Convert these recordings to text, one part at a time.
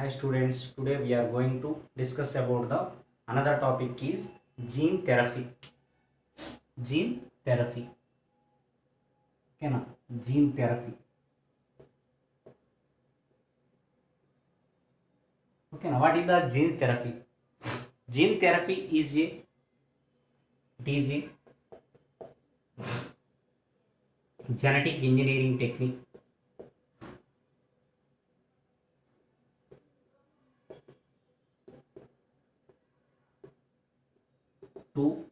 Hi students, today we are going to discuss about the another topic is gene therapy. Gene therapy. Okay na? Gene therapy. Okay na? What is the gene therapy? Gene therapy is a genetic engineering technique to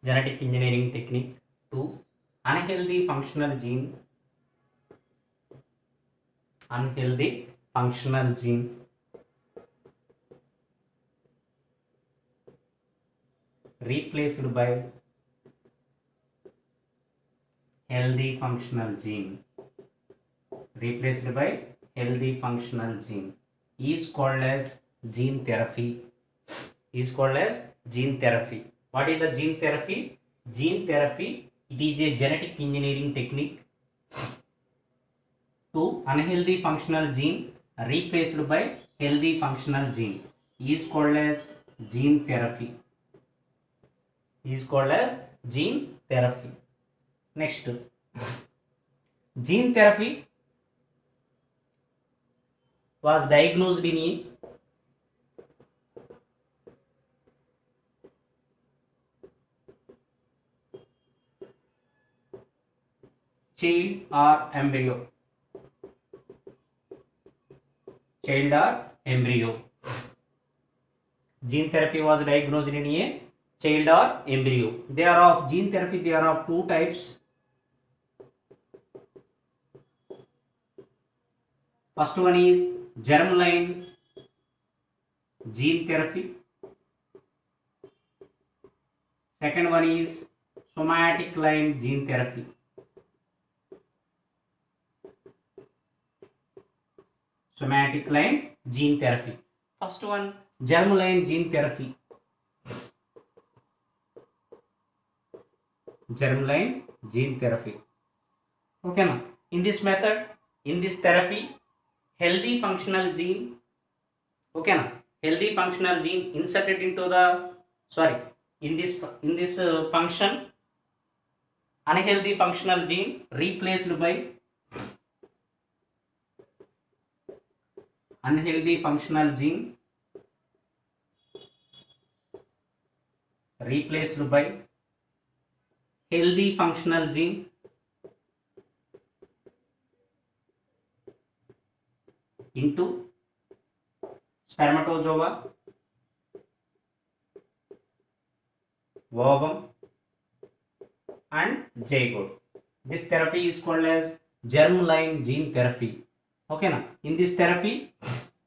genetic engineering technique to unhealthy functional gene replaced by healthy functional gene is called as gene therapy. What is the gene therapy? Gene therapy, it is a genetic engineering technique to unhealthy functional gene replaced by healthy functional gene is called as gene therapy. Next, gene therapy was diagnosed in a child or embryo. Gene therapy was diagnosed in a child or embryo. There are of gene therapy, there are of two types. First one is germline gene therapy. Second one is somatic line gene therapy. First one, germline gene therapy. Okay now, in this therapy, healthy functional gene inserted into the function, unhealthy functional gene replaced by healthy functional gene into spermatozoa, ovum and zygote. This therapy is called as germline gene therapy. Okay na? In this therapy,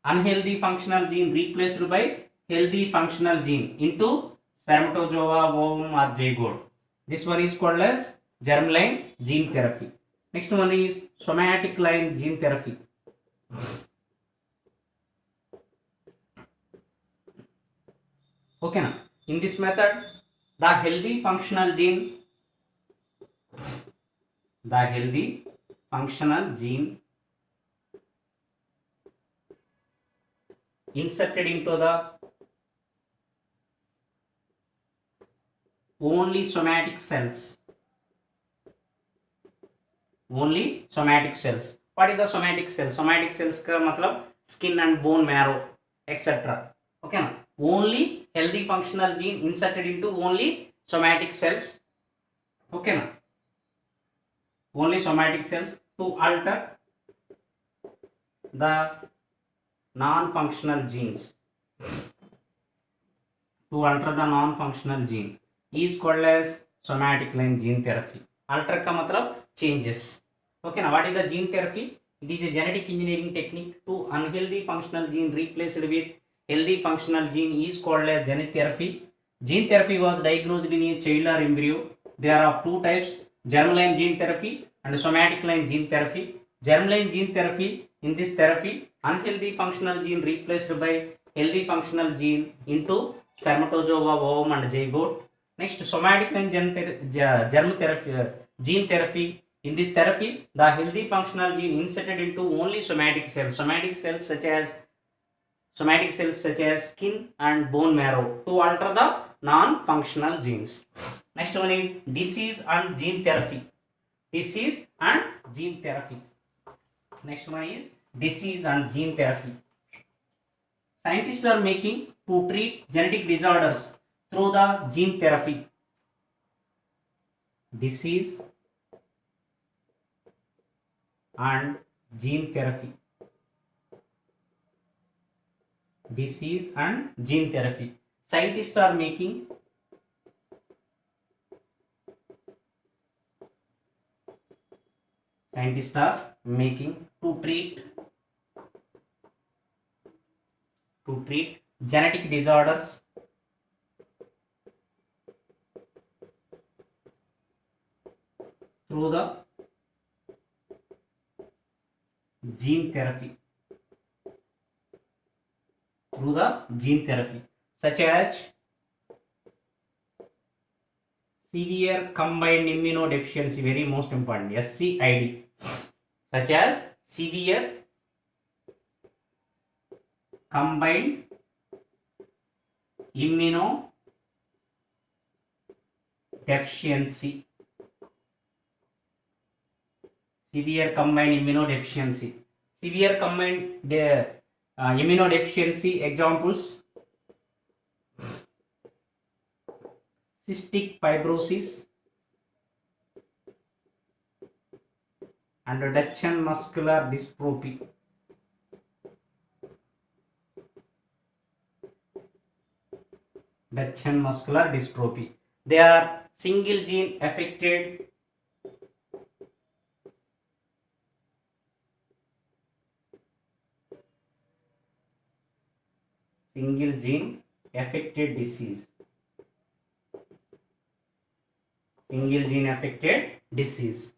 unhealthy functional gene replaced by healthy functional gene into spermatozoa, ovum or zygote. This one is called as germline gene therapy. Next one is somatic line gene therapy. Okay na? In this method, the healthy functional gene inserted into the only somatic cells. What is the somatic cells? Somatic cells का मतलब skin and bone marrow etc. Okay ना? Only healthy functional gene inserted into only somatic cells. Okay ना? Only somatic cells to alter the non-functional genes. Is called as somatic line gene therapy. Alter का मतलब changes. Okay now, what is the gene therapy? It is a genetic engineering technique to unhealthy functional gene replaced with healthy functional gene is called as gene therapy. Gene therapy was diagnosed in a child or embryo. There are of two types, germline gene therapy and somatic line gene therapy. Germline gene therapy, in this therapy, unhealthy functional gene replaced by healthy functional gene into spermatozoa, ovum and zygote. Next, somatic line gene therapy. In this therapy, the healthy functional gene inserted into only somatic cells such as somatic cells such as skin and bone marrow to alter the non-functional genes. Next one is disease and gene therapy. Disease and gene therapy. Next one is disease and gene therapy. Scientists are making to treat genetic disorders through the gene therapy. Disease and gene therapy. Disease and gene therapy. Scientists are making to treat genetic disorders through the gene therapy. Such as severe combined immunodeficiency, very most important, SCID. Such as severe combined immunodeficiency. Severe combined immunodeficiency. Severe combined immunodeficiency examples: cystic fibrosis and Duchenne muscular dystrophy. They are single gene affected disease.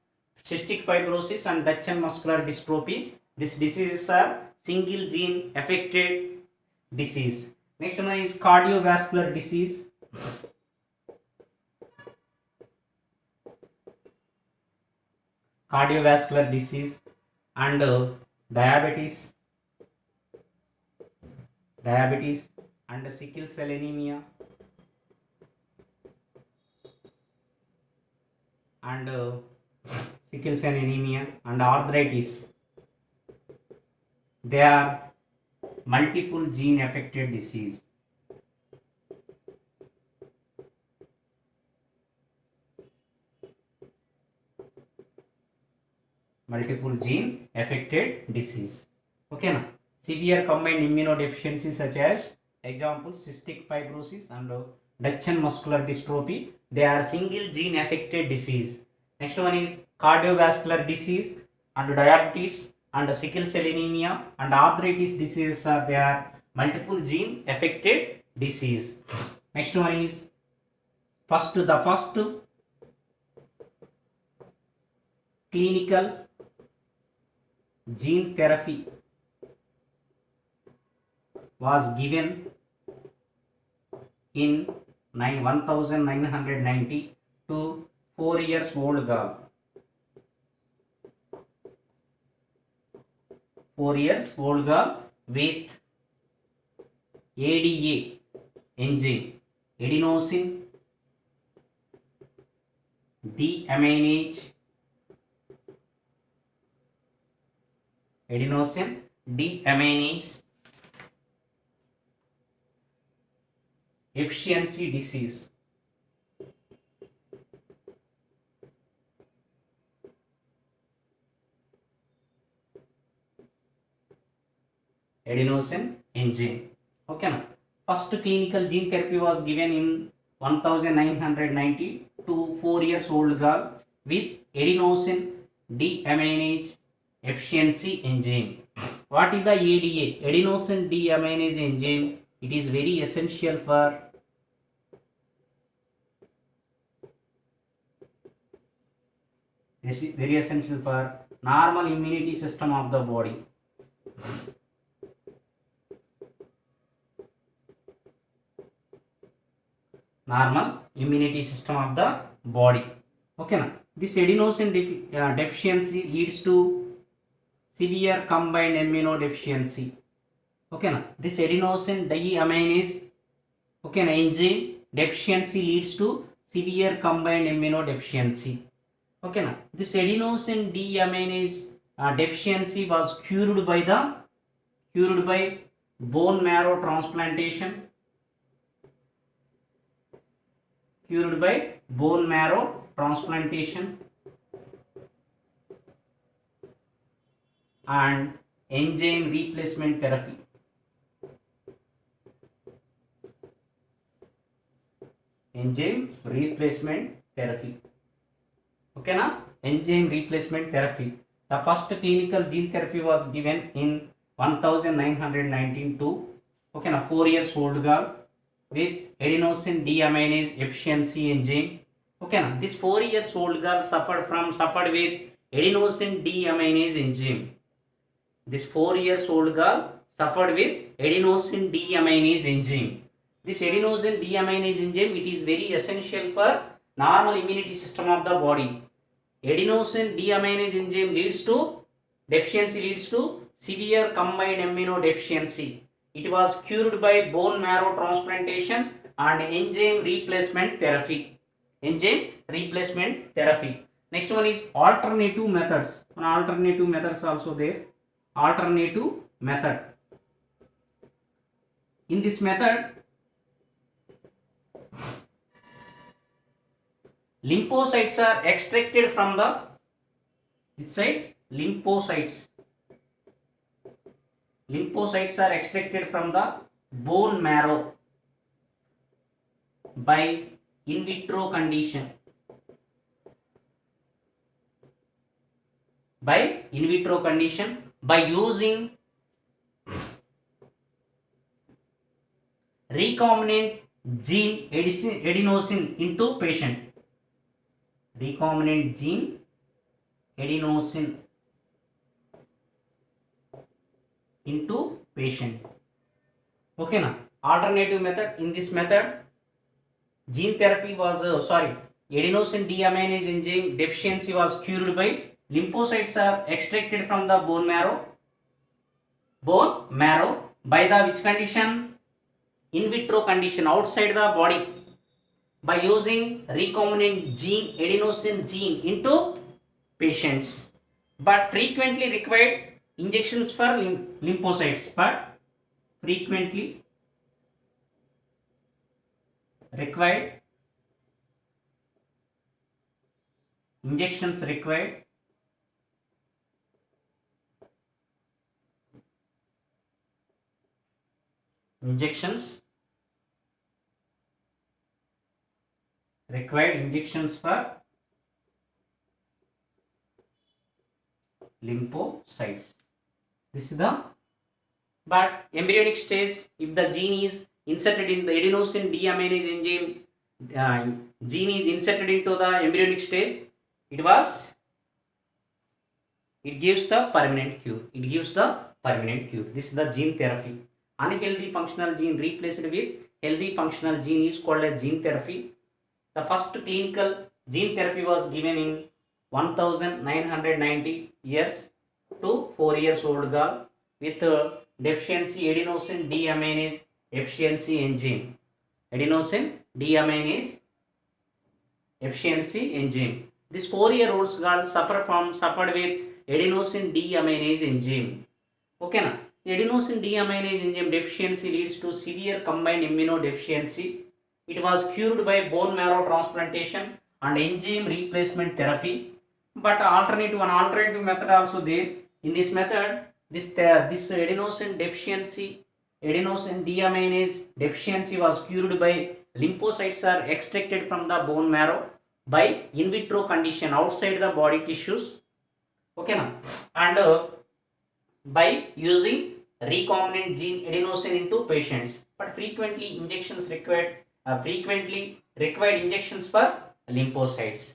Cystic fibrosis and Duchenne muscular dystrophy. These diseases are single gene affected disease. Next one is cardiovascular disease. And diabetes and sickle cell anemia and arthritis. They are multiple gene affected disease. Okay na? Severe combined immunodeficiency such as examples cystic fibrosis and Duchenne muscular dystrophy. They are single gene affected disease. Next one is cardiovascular disease and diabetes and sickle cell anemia and arthritis diseases are there multiple gene affected disease. Next one is the first clinical gene therapy was given in 1990 to 4 years old girl. 4 years old girl with ADA enzyme, adenosine deaminase efficiency disease. Adenosine enzyme. Okay na? First clinical gene therapy was given in 1990 to 4 years old girl with adenosine deaminase efficiency enzyme. What is the ADA? Adenosine deaminase enzyme. It is very essential for normal immunity system of the body. Okay na? This adenosine deficiency leads to severe combined immunodeficiency. Okay na, this adenosine deaminase, okay na, enzyme deficiency leads to severe combined immunodeficiency. Okay na, this adenosine deaminase deficiency was cured by bone marrow transplantation, cured by bone marrow transplantation and enzyme replacement therapy. Enzyme replacement therapy. Okay na, enzyme replacement therapy. The first clinical gene therapy was given in 1919 to, okay na, 4 years old girl with adenosine deaminase efficiency enzyme. Okay na, this 4 years old girl suffered with adenosine deaminase enzyme. This 4 years old girl suffered with adenosine deaminase enzyme. This adenosine deaminase enzyme, it is very essential for normal immunity system of the body. Adenosine deaminase enzyme deficiency leads to severe combined immunodeficiency. It was cured by bone marrow transplantation and enzyme replacement therapy. Enzyme replacement therapy. Next one is alternative methods. Alternative methods also there. Alternative method. In this method, lymphocytes are extracted from the, which sides? Lymphocytes. Lymphocytes are extracted from the bone marrow by in vitro condition. By in vitro condition, by using recombinant gene adenosine into patient. Recombinant gene adenosine into patient. Okay na. Alternative method. In this method, gene therapy was adenosine deaminase enzyme deficiency was cured by lymphocytes are extracted from the bone marrow by the which condition? In vitro condition, outside the body, by using recombinant gene adenosine gene into patients, but frequently required injections for lymphocytes, but frequently required injections required injections for lymphocytes. This is the, but embryonic stage, if the gene is inserted in the adenosine deaminase enzyme, gene is inserted into the embryonic stage, it gives the permanent cure. This is the gene therapy. Unhealthy functional gene replaced with healthy functional gene is called as gene therapy. The first clinical gene therapy was given in 1990 years to 4 years old girl with deficiency adenosine deaminase efficiency enzyme. Adenosine deaminase efficiency enzyme. This 4-year-old girl suffered with adenosine deaminase enzyme. Okay na? Adenosine deaminase enzyme deficiency leads to severe combined immunodeficiency. It was cured by bone marrow transplantation and enzyme replacement therapy. But one alternative method also there. In this method, this adenosine deaminase deficiency was cured by lymphocytes are extracted from the bone marrow by in vitro condition outside the body tissues. Okay na? And by using recombinant gene adenosine into patients, but frequently required injections for lymphocytes.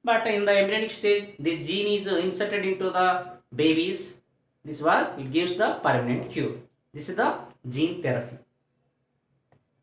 But in the embryonic stage, this gene is inserted into the babies. It gives the permanent cure. This is the gene therapy.